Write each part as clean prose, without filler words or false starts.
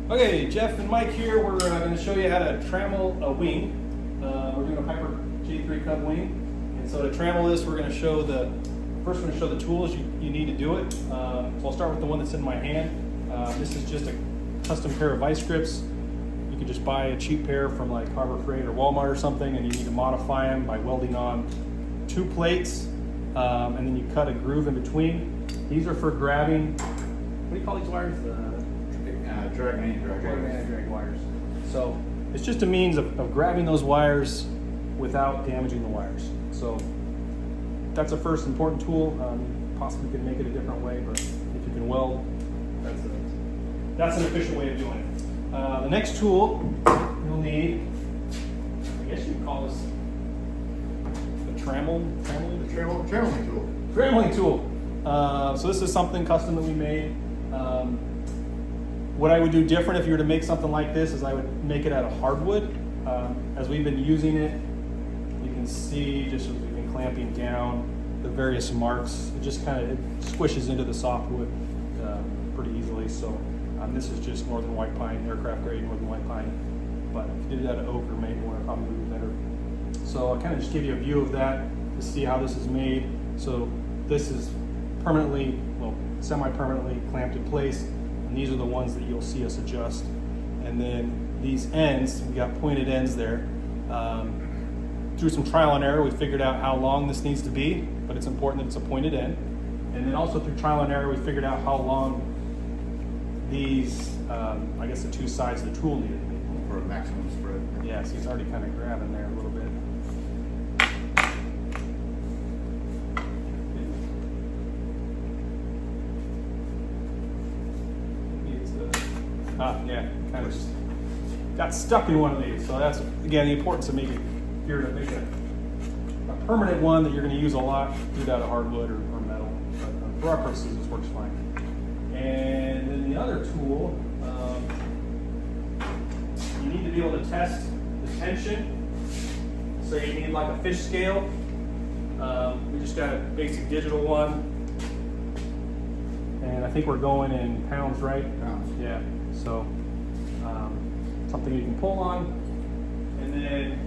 Okay, Jeff and Mike here. We're going to show you how to trammel a wing. We're doing a Piper J3 Cub wing. And so to trammel this, we're going to show first we're going to show the tools you need to do it. So I'll start with the one that's in my hand. This is just a custom pair of vice grips. You can just buy a cheap pair from like Harbor Freight or Walmart or something, and you need to modify them by welding on 2 plates, and then you cut a groove in between. These are for grabbing, what do you call these wires? Drag wires. So it's just a means of grabbing those wires without damaging the wires. So that's a first important tool. Possibly could make it a different way, but if you can weld, that's an efficient way of doing it. The next tool you'll need, I guess you can call this the trammeling tool. Trammeling tool. So this is something custom that we made. What I would do different if you were to make something like this is I would make it out of hardwood. As we've been using it, you can see just as we've been clamping down the various marks, it just kind of squishes into the softwood pretty easily. So this is just northern white pine, aircraft grade northern white pine. But if you did that at oak or maple, it probably would be better. So I'll kind of just give you a view of that to see how this is made. So this is permanently, well, semi-permanently clamped in place. And these are the ones that you'll see us adjust. And then these ends, we got pointed ends there. Through some trial and error, we figured out how long this needs to be, but it's important that it's a pointed end. And then also through trial and error, we figured out how long these, I guess the 2 sides of the tool needed to be. For a maximum spread. Yeah, so he's already kind of grabbing there a little bit. Yeah, kind of just got stuck in one of these. So that's, again, the importance of making, if you're to make a permanent one that you're going to use a lot, do that out of hardwood or metal. But for our purposes, this works fine. And then the other tool, you need to be able to test the tension. So you need like a fish scale. We just got a basic digital one. And I think we're going in pounds, right? Pounds. Yeah. So something you can pull on, and then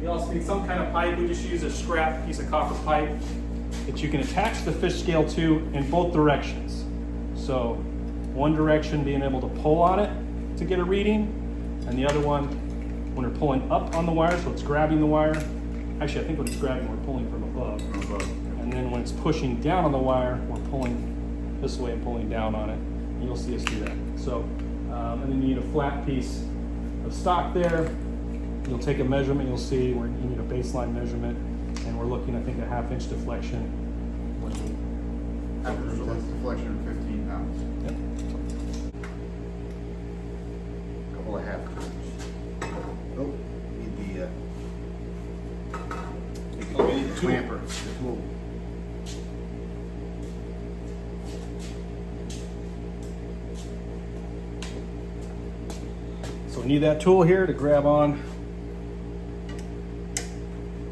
you also need some kind of pipe. We just use a scrap piece of copper pipe that you can attach the fish scale to in both directions. So one direction being able to pull on it to get a reading, and the other one when we're pulling up on the wire, so it's grabbing the wire. Actually, I think when it's grabbing, we're pulling from above. And then when it's pushing down on the wire, we're pulling this way and pulling down on it. And you'll see us do that. So, and then you need a flat piece of stock there. You'll take a measurement, you'll see where you need a baseline measurement. And we're looking, I think, a 1/2 inch deflection. That's deflection of 15 pounds. Yep. Couple of half turns. Oh, need the clamper. The tool. So we need that tool here to grab on.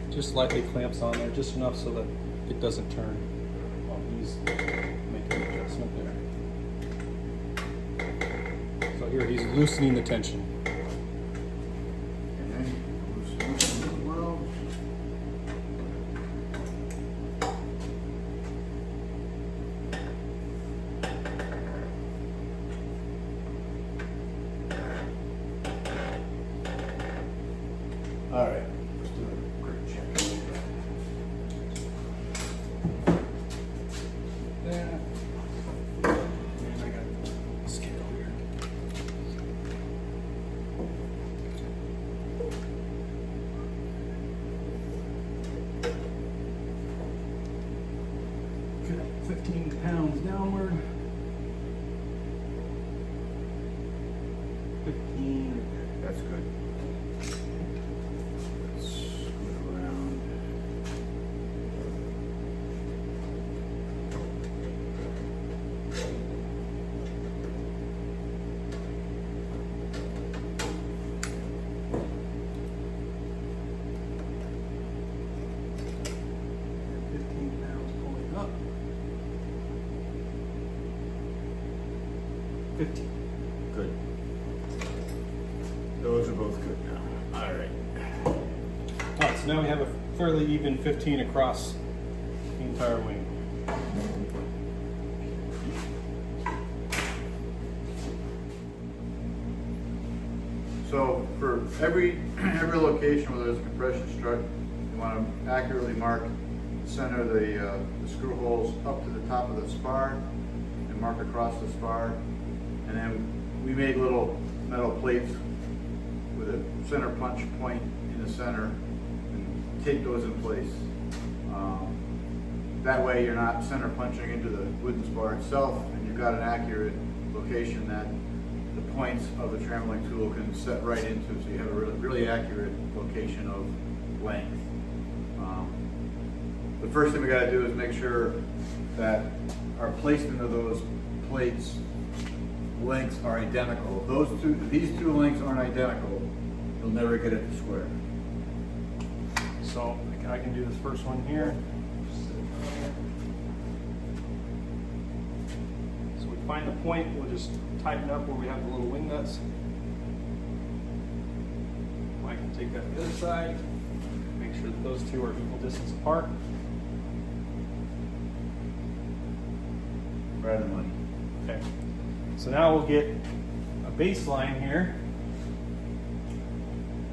Just lightly clamps on there, just enough so that it doesn't turn while he's making an adjustment there. So here he's loosening the tension. And then loosen as well. All right, let's do a quick check. There. And I got a scale here. Good, 15 pounds downward. 15. That's good. 15. Good. Those are both good now. All right. All right, so now we have a fairly even 15 across the entire wing. So for every location where there's a compression strut, you want to accurately mark the center of the screw holes up to the top of the spar and mark across the spar. And then we made little metal plates with a center punch point in the center and tape those in place. That way you're not center punching into the wooden spar itself, and you've got an accurate location that the points of the trammeling tool can set right into, so you have a really accurate location of length. The first thing we got to do is make sure that our placement of those plates lengths are identical. If these two lengths aren't identical, you'll never get it to square. So I can do this first one here. So we find the point, we'll just tighten up where we have the little wing nuts. I can take that to the other side, make sure that those two are equal distance apart. Right on the money. Okay, so now we'll get a baseline here.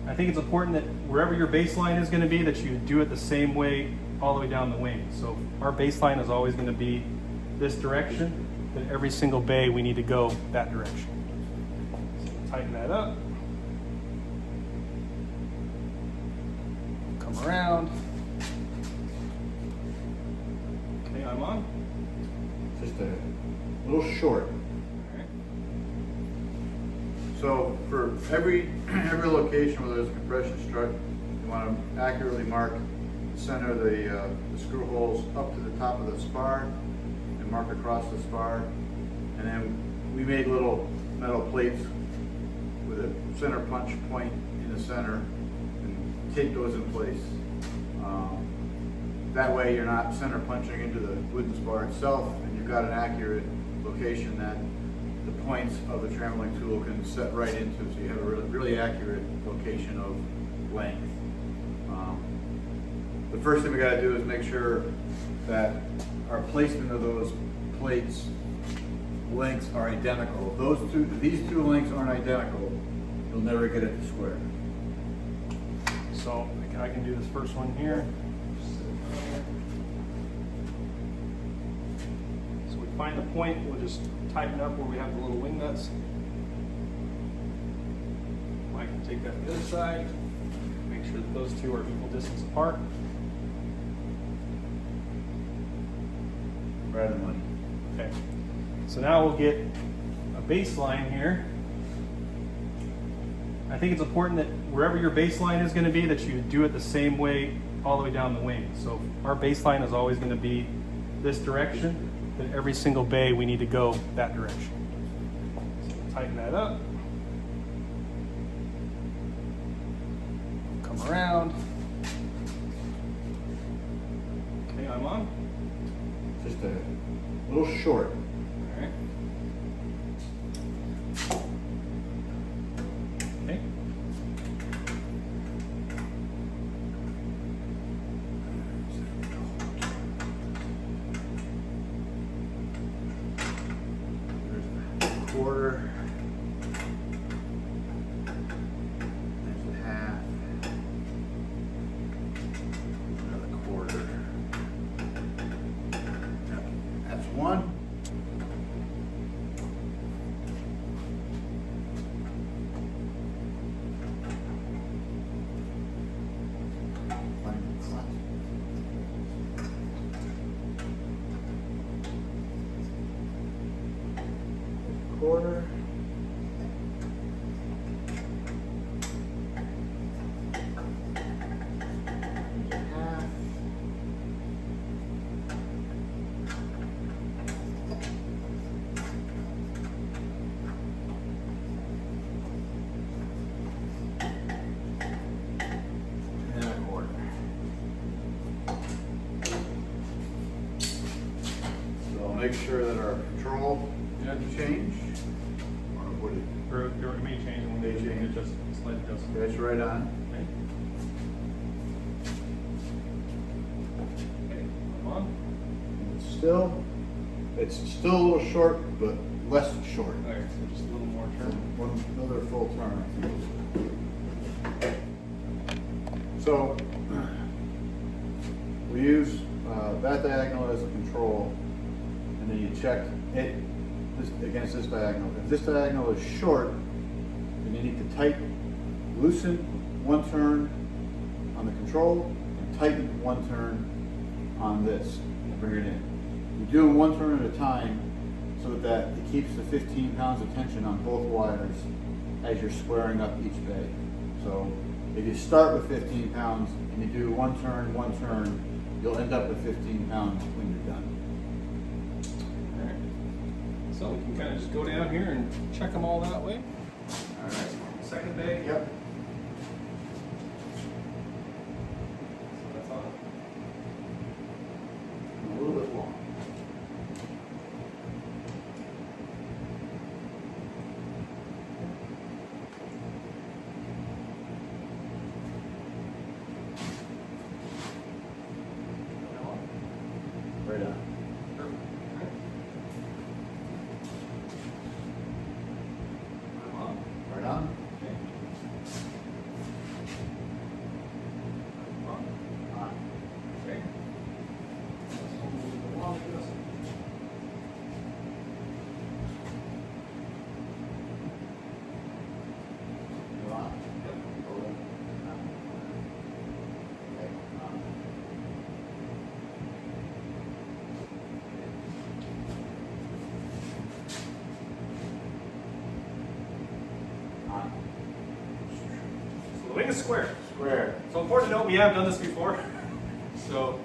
I think it's important that wherever your baseline is going to be, that you do it the same way all the way down the wing. So our baseline is always going to be this direction, then every single bay we need to go that direction. So tighten that up. Come around. Okay, I'm on. Just a little short. All right. So for every location where there's a compression strut, you want to accurately mark the center of the screw holes up to the top of the spar and mark across the spar. And then we made little metal plates with a center punch point in the center and tape those in place. That way you're not center punching into the wooden spar itself, and you've got an accurate location that the points of the trammeling tool can set right into, so you have a really accurate location of length. The first thing we got to do is make sure that our placement of those plates lengths are identical. If these two lengths aren't identical, you'll never get it to square. So I can do this first one here. So we find the point, we'll just tighten up where we have the little wing nuts. I can take that to the other side, make sure that those two are equal distance apart. Right on the money. Okay, so now we'll get a baseline here. I think it's important that wherever your baseline is going to be, that you do it the same way all the way down the wing. So our baseline is always going to be this direction, then every single bay we need to go that direction. So tighten that up. Come around. Okay, I'm on. Just a little short. All right. Okay. There's a quarter. There's a half. Another quarter. That's one. Quarter. Half. And a quarter. So make sure that our control change. what it, Or it may change when May they change. adjust, slight adjustment. that's right on. Okay. Okay, come on. It's still a little short, but less short. Okay, so just a little more turn. Another full turn. So we use that diagonal as a control, and then you check it against this diagonal. If this diagonal is short, then you need to loosen one turn on the control and tighten one turn on this and bring it in. You do them one turn at a time so that it keeps the 15 pounds of tension on both wires as you're squaring up each bay. So if you start with 15 pounds and you do one turn, you'll end up with 15 pounds when you're done. Alright. So we can kind of just go down here and check them all that way. Alright, second bay. Yep. So that's on. A little bit long. Right on. Right on. On. You're on. Hold on. On. Okay. On. On. So the wing is square. Square. So important to note, we have done this before. So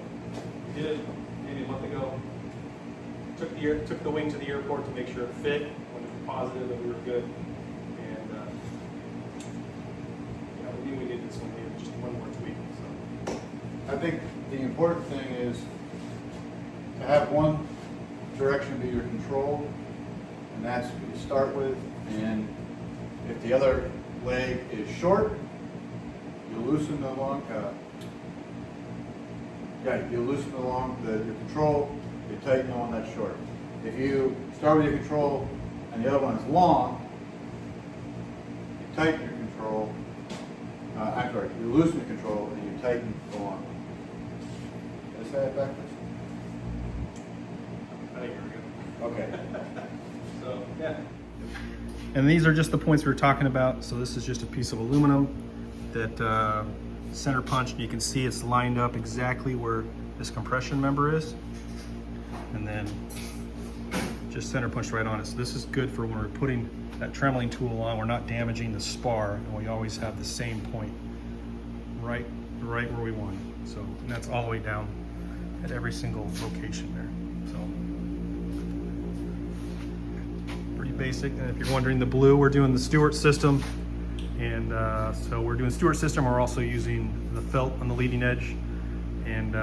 we did it maybe a month ago. Took the wing to the airport to make sure it fit, wanted to be positive that we were good. And yeah, we knew we needed this one, we had just one more tweak. So I think the important thing is to have one direction be your control, and that's what you start with. And if the other leg is short, you loosen the long, your control, you tighten the one that's short. If you start with your control and the other one is long, you tighten your control, you loosen the control and you tighten the long one. Did I say it backwards? I think we're good. Okay. So yeah. And these are just the points we were talking about. So this is just a piece of aluminum that center punched. You can see it's lined up exactly where this compression member is. And then just center punched right on it. So this is good for when we're putting that trammeling tool on. We're not damaging the spar, and we always have the same point right where we want it. So and that's all the way down at every single location there. So pretty basic. And if you're wondering, the blue, we're doing the Stewart system. And so we're doing Stewart system. We're also using the felt on the leading edge. And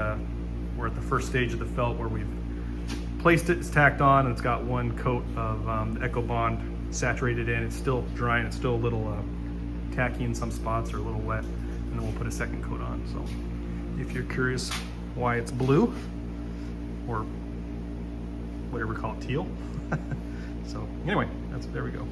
we're at the first stage of the felt where we've placed it, it's tacked on, and it's got one coat of the Echo Bond saturated in. It's still drying, it's still a little tacky in some spots or a little wet. And then we'll put a second coat on. So if you're curious why it's blue, or whatever we call it, teal. So anyway, there we go.